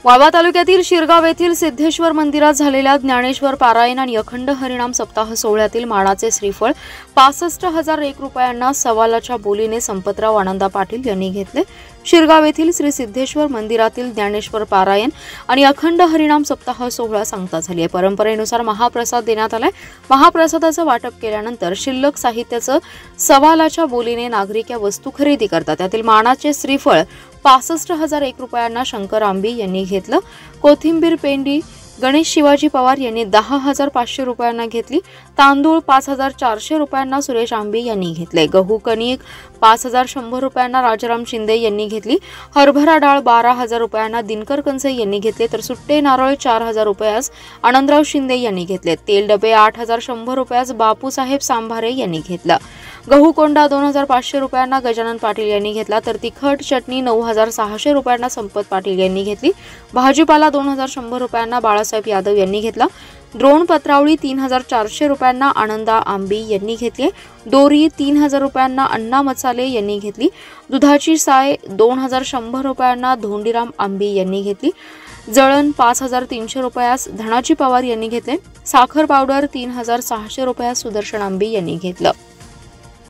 वाळवा तालुक्यातील शिरगाव येथील सिद्धेश्वर मंदिरात झालेल्या ज्ञानेश्वर पारायण आणि अखंड हरिनाम सप्ताह सोहळ्यातील मानाचे श्रीफळ 65,001 रुपयांना सवालाच्या बोलीने संपतराव आनंदा पाटील यांनी घेतले। शिरगाव येथील श्री सिद्धेश्वर मंदिरातील ज्ञानेश्वर पारायण आणि अखंड हरिनाम सप्ताह सोहळा सांगता झाली। परंपरेनुसार महाप्रसाद देण्यात आलाय। महाप्रसादाचं वाटप केल्यानंतर शिल्लक साहित्याचं सवालाच्या बोलीने नागरिक या वस्तू खरेदी करतात। त्यातील मानाचे श्रीफळ 65,001 रुपयांना शंकर आंबी यांनी घेतलं। कोथिंबीर पेंडी गणेश शिवाजी पवार यांनी 10,500 रुपयांना घेतली। तांदूळ 5,400 रुपयांना सुरेश आंबी यांनी घेतले। गहू कणिक 5,100 रुपयांना राजाराम शिंदे यांनी घेतली। हरभरा डाळ 12,000 रुपयांना दिनकर कंसे यांनी घेतले, तर सुट्टे नारळ 4,000 रुपयास आनंदराव शिंदे यांनी घेतले। तेल डबे 8,100 रुपयास बापूसाहेब सांभारे यांनी घेतला। गहू कोंडा 2,500 रुपयांना गजानन पाटील यांनी घेतला, तर तिखट चटणी 9,600 रुपयांना संपत पाटील यांनी घेतली। भाजीपाला 2,100 रुपयांना बाळासाहेब यादव यांनी घेतला। द्रोण पत्रावळी 3,400 रुपयांना आनंदा आंबी यांनी घेतली। दोरी 3,000 रुपयांना अण्णा मसाले यांनी घेतली। दुधाची साय 2,100 रुपयांना धोंडीराम आंबी यांनी घेतली। जळण 5,300 रुपयास धनाजी पवार यांनी घेतले। साखर पावडर 3,600 रुपयास सुदर्शन आंबी यांनी घेतलं।